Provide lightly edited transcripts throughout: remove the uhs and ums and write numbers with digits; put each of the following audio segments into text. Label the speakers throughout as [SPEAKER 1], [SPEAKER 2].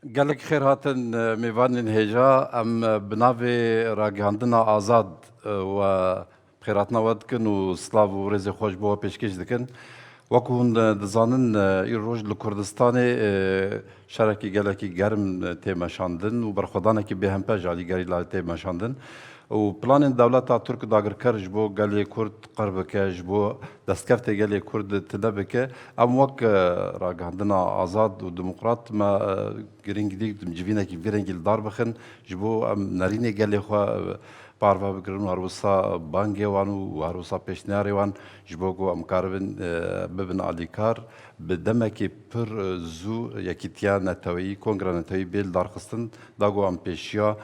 [SPEAKER 1] gelek xêr hatin mêvanên hêja em bi navê ragihandina azad û xêratina we dikin û silav û rêzê xweş bo we pêşkêş dikin. Wekû hûn dizanin îroj li Kurdistanê şerekî gelekî germ tê meşandin û berxwedanekî bêhempe ji alîgerî tê meşandin. û planên dewleta Türk dagirker ji bo gelê Kurd qir bike, ji bo destkeftê gelê Kurd tune bike. Em wek ragihandina azad û demokrat me girîngî dîk civînekî vî rengî li dar bixin ji bo em nerînê gelê xwe parve bikirin û herwisa bangê wan û herwisa pêşniyarê wan ji bo ku em karibin bibin alîkar bi demekî pir zû yekîtiya neteweyî, kongre neteweyî bê li darxistin da ku em pêşiya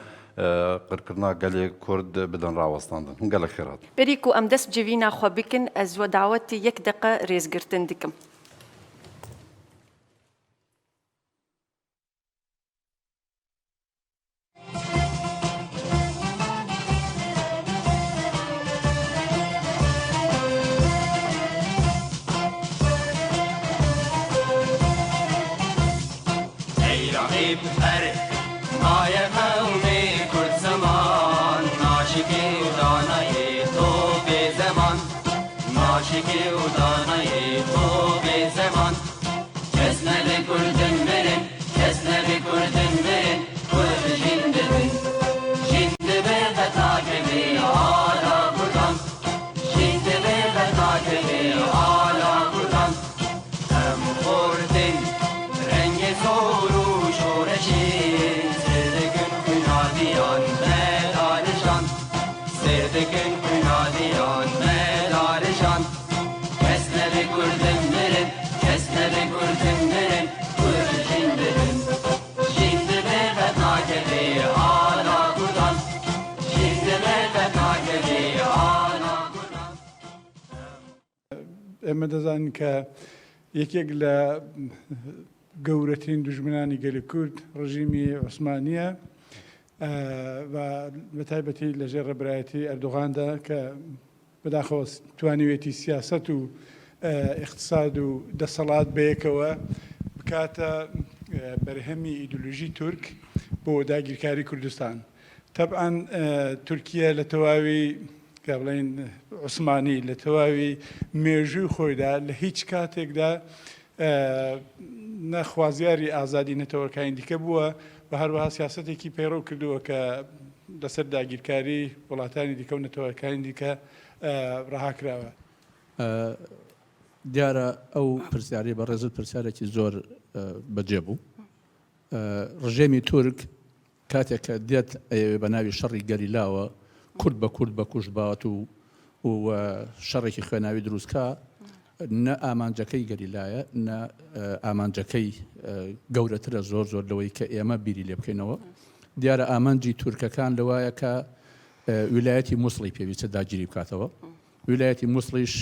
[SPEAKER 1] qirkirina gelê Kurd bidin rawestandin. Hûn gelek xêr hatin.
[SPEAKER 2] Berî ku em dest bi civîna xwe bikin, ez we dawetî yek deqe rêzgirtin dikim.
[SPEAKER 3] ای رقیب فرد مای قومی کرد زمان ناشکی و دانای تو به زمان ناشکی و دانای تو به زمان کس نبی کردن برن کس نبی کردن برن کرد جند بین جند به بتاکبی آلا کردن جند به بتاکبی آلا کردن هم خوردن رنگ زورو شورشین سردکن کنادیان مدارشان سردکن کنادیان مدارشان کس نبی کردن برن کس نبی کردن برن کرد جند بین جند به بتاکبی آلا کردن جند به بتاکبی آلا کردن
[SPEAKER 4] ئێمە دەزانین کە یەکێک لە گەورەترین دژمنانی گەلی کورد ڕژیمی عوسمانیە و بە تایبەتی لەژێر ڕێبەرایەتی ئەردوغاندا کە بەداخەوە توانیوێتی سیاست و اقتصاد و دەسەڵات بەیەکەوە بکاتە بەرهەمی ئیدۆلۆژی تورک بۆ داگیرکاری کوردستان. طبعاً تورکیا لە تەواوی کە بڵێن عوسمانی لە تەواوی مێژووی خۆیدا لە هیچ کاتێکدا نەخوازیاری ئازادی نەتەوەکانی دیکە بووە و هەروەها سیاسەتێکی پەیڕەو کردووە کە لەسەر داگیرکاری وڵاتانی دیکە و نەتەوەکانی دیکە ڕەهاکراوە.
[SPEAKER 5] دیارە ئەو پرسیاری بە ڕێزت پرسیارێکی زۆر بەجێ بوو. ڕژێمی تورک کاتێک کە دێت بە ناوی شەڕی گەریلاوە کورد بە کورد بە کوشت باوات و شەڕێکی خوێناوی دروستکە نە ئامانجەکەی گەریلایە نە ئامانجەکەی گەورەترە زۆر زۆر لەوەی کە ئێمە بیری لێ بکەینەوە. دیارە ئامانجی تورکەکان لەوایە کە ویلایەتی مووسڵی پێویستە داگیری بکاتەوە. ویلایەتی مووسڵیش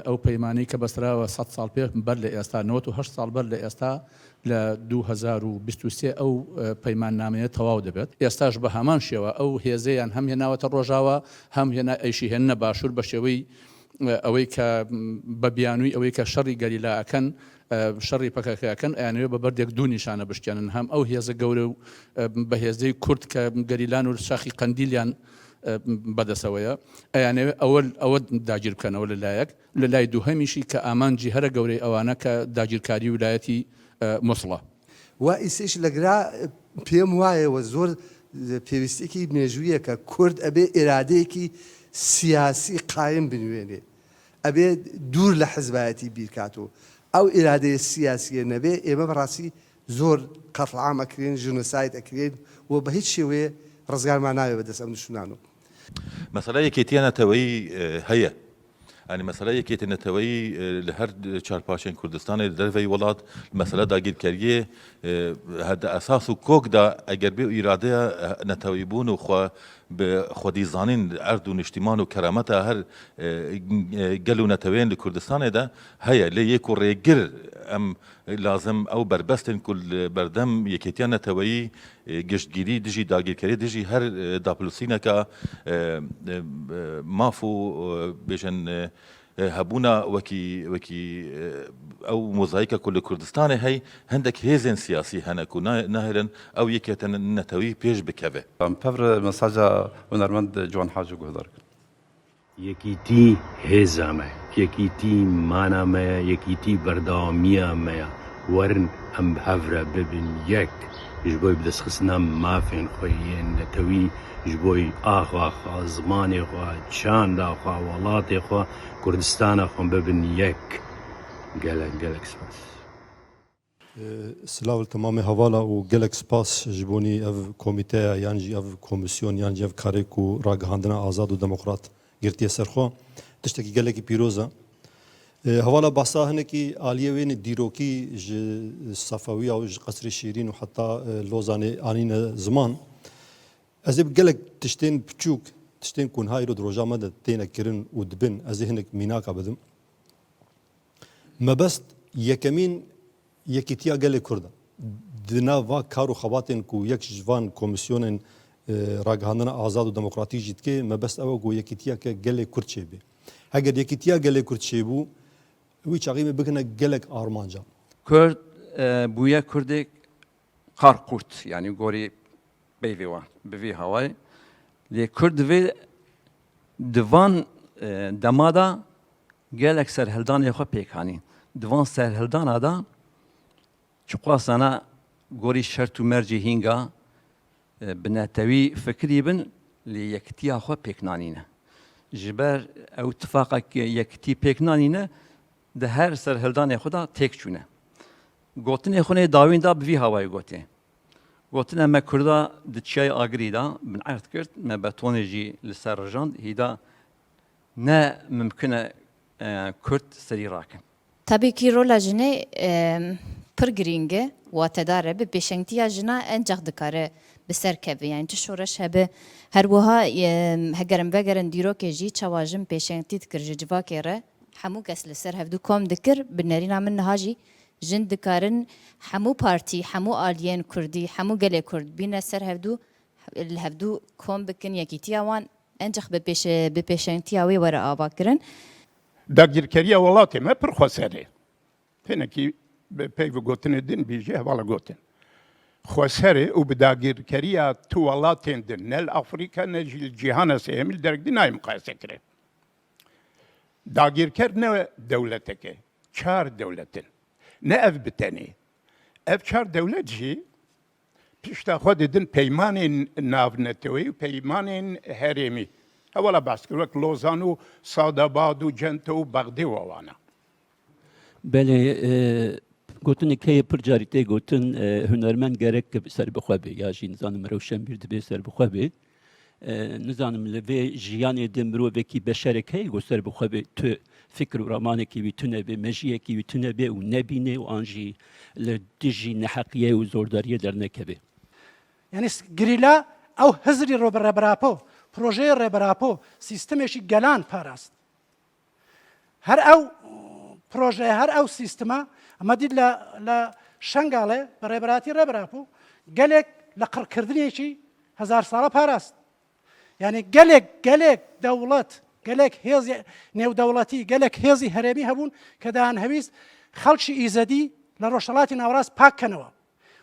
[SPEAKER 5] ئەو پەیمانەی کە بەستراوە 100 ساڵ پێ بەر لە ئێستا 98 ساڵ بەر لە ئێستا لە 2023 ئەو پەیمان نامەیە تەواو دەبێت. ئێستاش بە هەمان شێوە ئەو هێزەیان هەم هێناوەتە ڕۆژاوە هەم هێنا ئەیشی هێنە باشوور بە شێوەی ئەوەی کە بە بیانووی ئەوەی کە شەڕی گەریلاەکەن شەڕی پەکەکەکەن ئەیانەوێ بە بەردێک دوو نیشانە بشتێنن هەم ئەو هێزە گەورە و بە هێزەی کورد کە گەریلان و شاخی قەندیلیان بەدەسەوەیە ئەیانەوێ ئەوە داگیر بکەنەوە لەلایەک لە لای دووهەمیشی کە ئامانجی هەرە گەورەی ئەوانە کە داگیرکاری ویلایەتی مووسڵە.
[SPEAKER 6] و ئیسش لەگرا پێم وایەوە زۆر پێویستێکی مێژوویە کە کورد ئەبێ ئێرادەیەکی سیاسی قایم بنوێنێ ئەبێ دوور لە حزبایەتی بیرکاتەوە ئەو ئێرادەیە سیاسیە نەبێ ئێمە بەڕاستی زۆر قەتڵعام ئەکرێن ژنۆساید ئەکرێن و بە هیچ شێوەیە ڕزگارمان ناوێ بەدەست ئەم نیشتمانەوە.
[SPEAKER 7] مەسەلە یەکێتیە نەتەوەیی هەیە. ئەنی مەسەلە یەکێتی نەتەوەیی لە هەر چارپاشێن کوردستانی لە دەرەوەی وڵات مەسەلە داگیرکاریە هەدە ئەساس و کۆکدا ئەگەر بێ ئیرادەیە نەتەوەیی بوون و خۆدیزانین ئەرد و نیشتیمان و کەرامەتە هەر گەل و نەتەوەیان لە کوردستانێدا هەیە لێ یەک و ڕێگر ئەم لازم ئەو بربەستن کول بەردەم یەکێتیان نەتەوەیی گشتگیری دژی داگیرکاری دژی هەر داپلوسینەکە ماف و بێژن هبونا وكي او موزايكا كل كردستان هي هندك هيزن سياسي هناك ناهرن او يكيتن نتوي بيش بكبه
[SPEAKER 1] ام پور مساجا هنرمند جوان حاجو گهدار
[SPEAKER 8] یەکیتی هێزامە یەکیتی مانامەیە یەکیتی بەردەوامیەمەیە وەرن ئەم هەڤرە ببن یەک ji بۆی بدەستخستنا مافێن خۆیان نەتەوی ji بۆی ئاخواخوا زمانێخوا چانداخوا وڵاتێخوا کوردستانە خۆم ببن یەک gelek spas.
[SPEAKER 9] سلاو تمام حوالا و gelek spas ji bonî ev komîteya yan jî ev komisyon yan jî ev karê ku ragihandina azad û demokrat girtiye serxwe tiştekî gelekî pîroz e. Hevala bahsa hinekî aliyê wê dîrokî ji Safewiya û ji Qesrê Şîrîn û heta Lozanê anîne ziman. Ez ê bi gelek tiştên piçûk, tiştên ku niha îro di roja me de têne kirin û dibin, ez ê hinek mînaka bidim. Mebest yekemîn yekîtiya gelê Kurd e. Di nav va kar û xebatên ku yek ji van komisyonên ragihandina azad û demokratîk jî dike, mebest ew e ku yekîtiyeke gelê Kurd çêbî. Heger yekîtiya gelê Kurd çêbû, wî çaxî me bikine gelek armanca.
[SPEAKER 10] Kurd bûye Kurdek kar kurt yani gorî peyvê wan bi vî hawayê lê Kurd divê di van dema da gelek serhildanê xwe pêkanîn. Di van serhildana da çi xwasana gorî şert û mercê hînga bi netewî fikirî bin lê yekitiya xwe pêknanîne. Ji ber ew tifaqek yekitî pêknanîne di her serhildanê xwe da têk çûne. Gotinê xwe nê dawîn da bi vî hawayê gotê. Gotin em me Kurda di çiyayê agirî da bin erd kirt, me betonê jî li ser rijand, hîda ne mimkin e Kurd serî rakin.
[SPEAKER 11] Tabii ki rola jinê pir girîng e, watedar e, bi pêşengtiya jina encaq dikare bi ser keve. Yani çi şoreş hebe her wiha hegerin vegerin dîrokê jî çawa jin pêşengtî dikir ji civakê re hemû kes li ser hevdû kom dikir bi nerîna min niha jî jin dikarin hemû partî, hemû aliyên Kurdî, hemû gelê Kurd bîne ser hevdû li hevdû kom bikin yekîtiya wan encaq bi pêşengtiya wê were ava kirin.
[SPEAKER 12] Dagirkeriya welatê me pir xweser e. Tenekî peyv gotinê din bîjî hevala gotin. Xweser e û bi dagirkeriya tu welatên din ne li Afrika ne jî li cîhana sêyemî li derek din nayê muqayese kirin. Dagirker ne dewletek e, çar dewletin. Ne ev bi tenê. Ev çar dewlet jî pişta xwe didin peymanên navnetewî û peymanên herêmî. Hevala behs kir wek Lozan û Sadabad û Cente û Bexdê we wan e.
[SPEAKER 13] Belê gotinê keyê pir carî tê gotin hunermend gerek ser bixwe bê ya jî nizanim rewşenbîr dibe ser bixwe bê. Nizanim li vê jiyanê de mirovekî beşerek heye got ser bixwe bê tu fikir û ramanekî wî tune bê, mejiyekî wî tune bê û nebîne û an jî li dijî neheqiyê û zordariyê dernekeve.
[SPEAKER 14] Yani girîla ew hizrî reberapo, projeyê reberapo, sîstemeşî gelan parast. Her ew proje, her ew sîstema ama dît la Şengalê bi reberatî reberapo gelek li qirkirdinêşî hezar sala parast. Yani gelek dewlet, gelek hêzê nêwdewletî, gelek hêzî herêmî hebûn ke dihan hewîst xelkî îzedî li Rojhilatê Navras pak keniwe.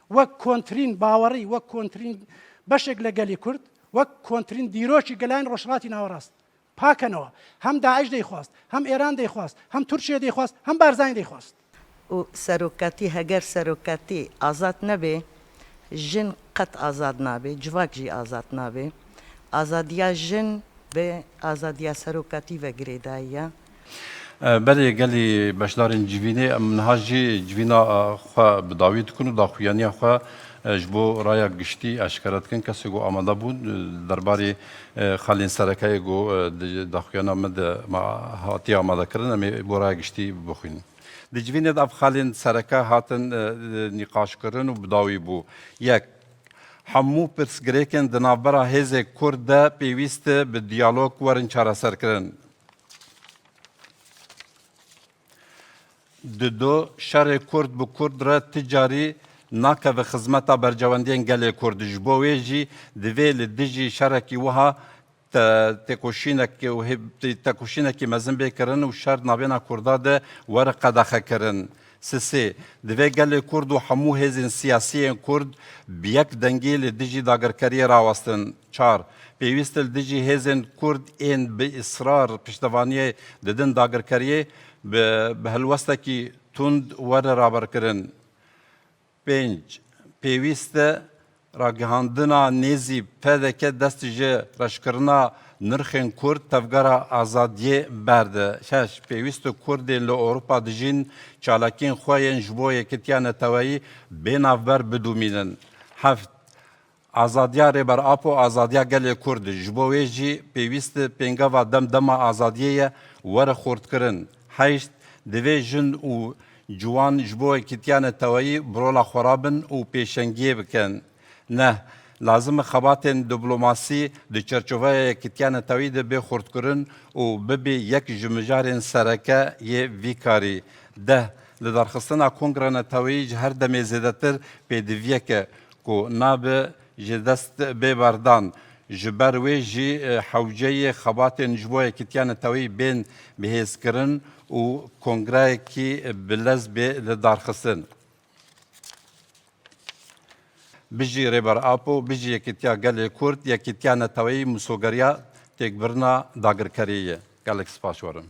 [SPEAKER 14] Wek kontrîn bawerî, wek kontrîn beşek li gelê Kurd, wek kontrîn dîrokî gelayên Rojhilatê Navras pak keniwe. Hem Daeş deyxwast, hem Êran deyxwast, hem Tirkiye deyxwast, hem Barzanî deyxwast.
[SPEAKER 15] û seroketî heger seroketî azad nebe, jin qet azad nabe, civak jî azad nabe. Azadiya jin ve azadiya seroketî ve girêdayiya.
[SPEAKER 1] Belê gelê beşdarên civînê em niha jî civîna xwe bi dawî dikin û daxuyaniya xwe ji bo raya giştî eşkere dikin. Kesê got amade bûn derbarê xalên serekayê got daxuyana me de hatiye amadekirin em ê bo raya giştî bixwînin. Di civînê de ev xalên sereka hatin nîqaşkirin û bi dawî bû. Yek, hemû pirsgirêkên di navbera hêzê Kurd de pêwîst e bi diyalog werin çareserkirin. Di do şerê Kurd bi Kurd re ticarî nakeve xizmeta bercewendiyên gelê Kurd ji bo wê jî divê li dijî şerekî wiha تکوشینکی و تکوشینکی مزن بکرن و شر نابینا کردا ده ورقه دخه کرن. سه دوی گل کرد و همو هزین سیاسی کرد بیک دنگی لدیجی داگرکاری راوستن. 4 پیوست لدیجی هزین کرد این به اصرار پشتوانی ددن داگرکاری به هلوسته کی تند ور رابر کرن. 5 پیوست راگهاندنا نیزی پدکه دست جه رشکرنا نرخین کرد تفگرا آزادیه برده. 6 پیوست کردین ل اروپا دجین چالاکین خواهین جبوی کتیان توایی بین افبر بدومینن. 7 آزادیا ریبر آپو آزادیا گل کرد جبوی جی پیوست پنگاوا دم آزادیه ور خورد کرن. 8 دوی جن و جوان جبوی کتیان توایی برولا خرابن و پیشنگی بکن. نه لازم خباتن دیپلماسی د چرچوبه کتیان توید به خورد کرن و ببی یک جمجارن سرکه یه ویکاری. 10 لدرخستنا کنگران توی هر دمی زیادتر پیدویه که نابه جدست ببردان جبر ویجی حوجه خباتن جبوی کتیان توی بین بهز کرن و کنگره کی بلز به لدرخستن. بيجي ريبر ابو بيجي يكتيا قال كورد يكتيا نتوي مسوغريا تكبرنا داغر كاريه قالك سباشورم